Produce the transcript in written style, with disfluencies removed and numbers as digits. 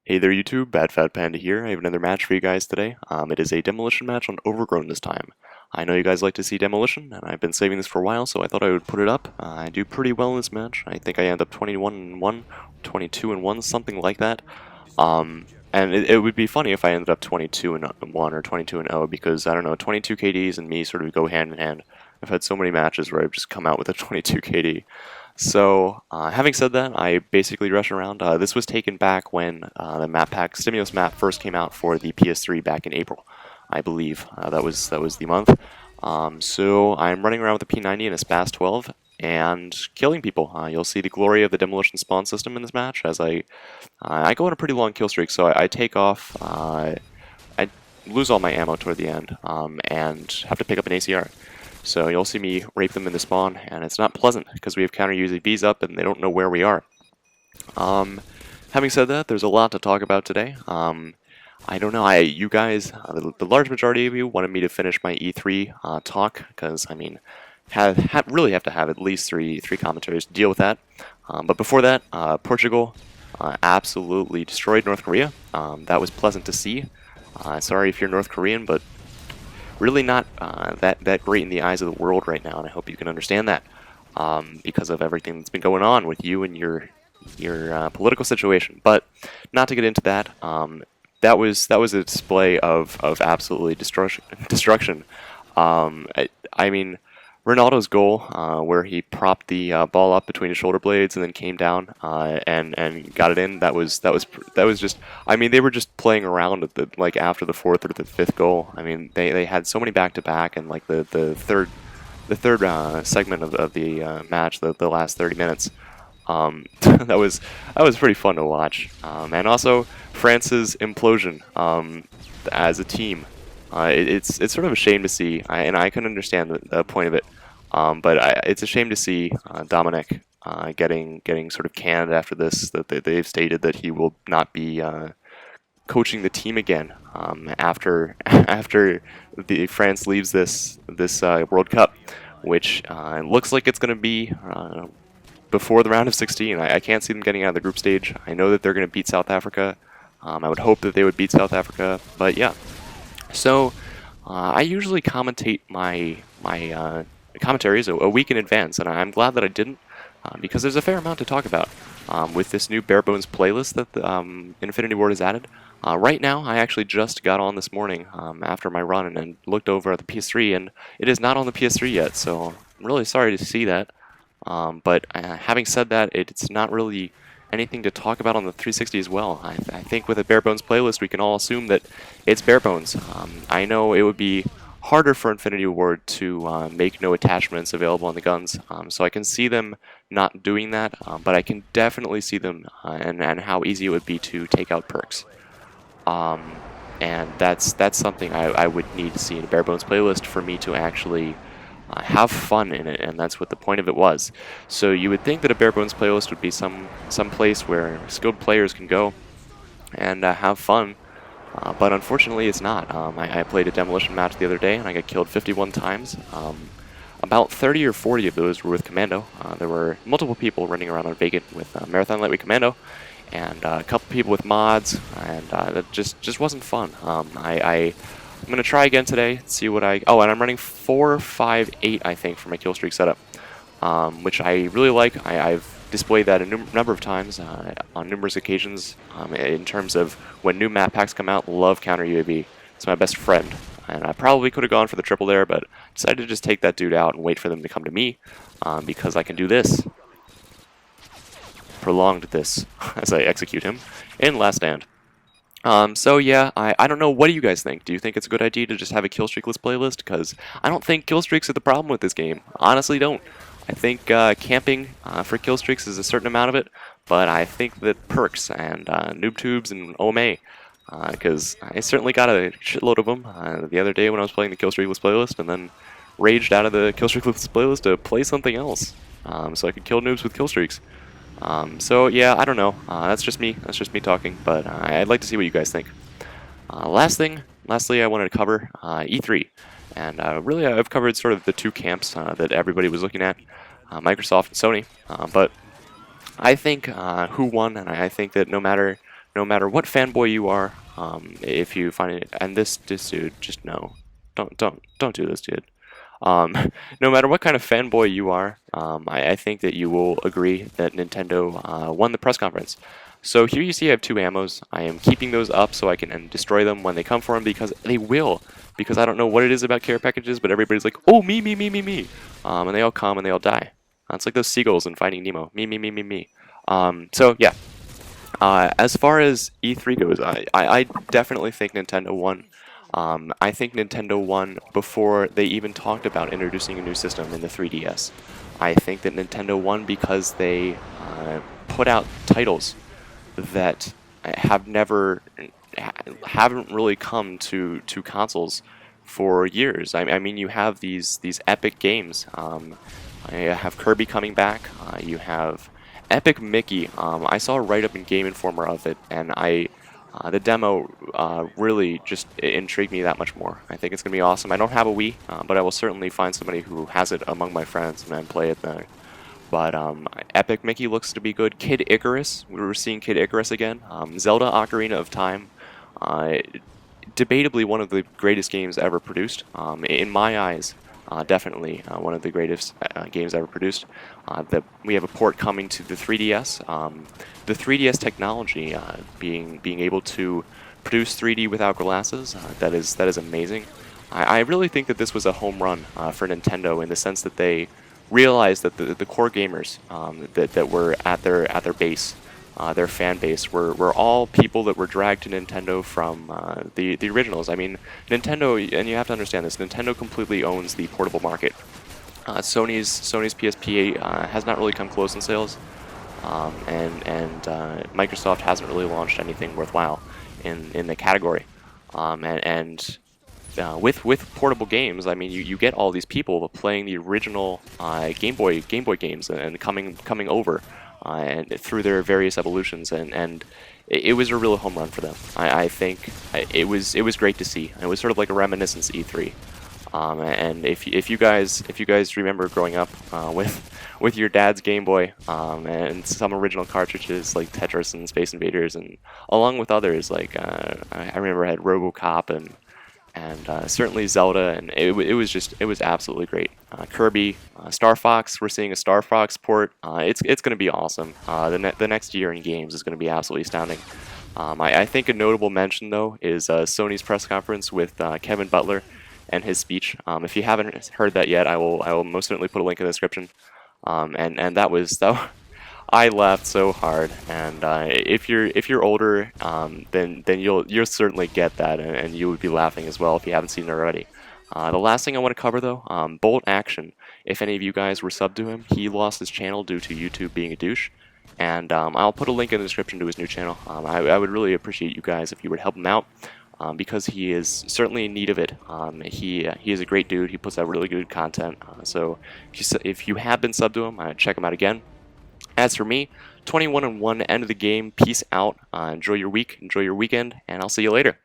Hey there YouTube, Bad Fat Panda here. I have another match for you guys today. It is a Demolition match on Overgrown this time. I know you guys like to see Demolition, and I've been saving this for a while, so I thought I would put it up. I do pretty well in this match. I think I end up 21-1, 22-1, something like that. And it would be funny if I ended up 22-1 or 22-0 because, I don't know, 22 KDs and me sort of go hand in hand. I've had so many matches where I've just come out with a 22 KD. So, having said that, I basically rush around. This was taken back when the map pack Stimulus map first came out for the PS3 back in April, I believe. That was the month. So I'm running around with a P90 and a SPAS 12 and killing people. You'll see the glory of the Demolition spawn system in this match as I go on a pretty long kill streak. So I take off. I lose all my ammo toward the end and have to pick up an ACR. So you'll see me rape them in the spawn, and it's not pleasant because we have counter UAVs up and they don't know where we are. Having said that, there's a lot to talk about today. I don't know, you guys, the large majority of you wanted me to finish my E3 talk because, I mean, really have to have at least three commentaries to deal with that. But before that, Portugal absolutely destroyed North Korea. That was pleasant to see. Sorry if you're North Korean, but really not that great in the eyes of the world right now, and I hope you can understand that because of everything that's been going on with you and your political situation. But not to get into that, that was a display of absolutely destruction. I mean, Ronaldo's goal, where he propped the ball up between his shoulder blades and then came down and got it in. That was just. I mean, they were just playing around at the after the fourth or the fifth goal. I mean, they had so many back to back, and like the third segment of the match, the last 30 minutes. that was pretty fun to watch, and also France's implosion as a team. It's sort of a shame to see, and I can understand the point of it. But it's a shame to see Dominic getting sort of canned after this. That they've stated that he will not be coaching the team again after the France leaves this World Cup, which looks like it's going to be before the round of 16. I can't see them getting out of the group stage. I know that they're going to beat South Africa. I would hope that they would beat South Africa, but yeah. So I usually commentate my commentaries a week in advance, and I'm glad that I didn't because there's a fair amount to talk about with this new bare bones playlist that Infinity Ward has added. Right now, I actually just got on this morning after my run and looked over at the PS3, and it is not on the PS3 yet, so I'm really sorry to see that. But having said that, it's not really anything to talk about on the 360 as well. I think with a bare bones playlist, we can all assume that it's bare bones. I know it would be harder for Infinity Ward to make no attachments available on the guns, so I can see them not doing that, but I can definitely see them and how easy it would be to take out perks. And that's something I would need to see in a bare bones playlist for me to actually have fun in it, and that's what the point of it was. So you would think that a bare bones playlist would be some place where skilled players can go and have fun, but unfortunately it's not. I played a Demolition match the other day and I got killed 51 times. About 30 or 40 of those were with Commando. There were multiple people running around on Vacant with Marathon Lightweight Commando, and a couple people with mods, and that just wasn't fun. I'm going to try again today, see what oh, and I'm running 4-5-8, I think, for my Killstreak setup, which I really like. I've displayed that a number of times on numerous occasions in terms of when new map packs come out. Love counter UAV. It's my best friend, and I probably could have gone for the triple there, but decided to just take that dude out and wait for them to come to me because I can do this. Prolonged this as I execute him in Last Stand. So yeah, I don't know, what do you guys think? Do you think it's a good idea to just have a killstreakless playlist? Because I don't think killstreaks are the problem with this game. Honestly don't. I think camping for killstreaks is a certain amount of it, but I think that perks and noob tubes and OMA, because I certainly got a shitload of them the other day when I was playing the killstreakless playlist, and then raged out of the killstreakless playlist to play something else, so I could kill noobs with killstreaks. So yeah, I don't know. That's just me talking, but I'd like to see what you guys think. Lastly, I wanted to cover E3, and really I've covered sort of the two camps that everybody was looking at, Microsoft and Sony. But I think who won, and I think that no matter no matter what fanboy you are, if you find it, and this dude, just no, don't do this, dude. Um, no matter what kind of fanboy you are, I think that you will agree that Nintendo won the press conference. So here you see I have 2 ammos. I am keeping those up so I can destroy them when they come for them, because they will. Because I don't know what it is about care packages, but everybody's like, oh, me, me, me, me, me. And they all come and they all die. It's like those seagulls in Finding Nemo. Me, me, me, me, me. So yeah. As far as E3 goes, I definitely think Nintendo won. I think Nintendo won before they even talked about introducing a new system in the 3DS. I think that Nintendo won because they put out titles that haven't really come to consoles for years. I mean, you have these epic games. I have Kirby coming back. You have Epic Mickey. I saw a write-up in Game Informer of it, and the demo really just intrigued me that much more. I think it's going to be awesome. I don't have a Wii, but I will certainly find somebody who has it among my friends and play it there. But Epic Mickey looks to be good. Kid Icarus, we were seeing Kid Icarus again. Zelda Ocarina of Time, debatably one of the greatest games ever produced. In my eyes, definitely one of the greatest games ever produced. We have a port coming to the 3DS. The 3DS technology, being able to produce 3D without glasses, that is amazing. I really think that this was a home run for Nintendo, in the sense that they realized that the core gamers that were at their base, their fan base, were all people that were dragged to Nintendo from the originals. I mean, Nintendo, and you have to understand this, Nintendo completely owns the portable market. Sony's PSP has not really come close in sales, and Microsoft hasn't really launched anything worthwhile in the category. With portable games, I mean, you get all these people playing the original Game Boy games and coming over and through their various evolutions, and it was a real home run for them. I think it was great to see. It was sort of like a reminiscence E3. And if you guys remember growing up with your dad's Game Boy and some original cartridges like Tetris and Space Invaders, and along with others like I remember I had RoboCop and certainly Zelda, and it was absolutely great. Kirby, Star Fox, we're seeing a Star Fox port. It's going to be awesome. The next year in games is going to be absolutely astounding. I think a notable mention though is Sony's press conference with Kevin Butler and his speech. If you haven't heard that yet, I will most certainly put a link in the description. And that I laughed so hard, and if you're older, then you'll certainly get that, and you would be laughing as well if you haven't seen it already. The last thing I want to cover though, Bolt Action. If any of you guys were subbed to him, he lost his channel due to YouTube being a douche, and I'll put a link in the description to his new channel. I would really appreciate you guys if you would help him out, because he is certainly in need of it. He is a great dude. He puts out really good content. So if you have been subbed to him, check him out again. As for me, 21-1, end of the game. Peace out. Enjoy your week, enjoy your weekend, and I'll see you later.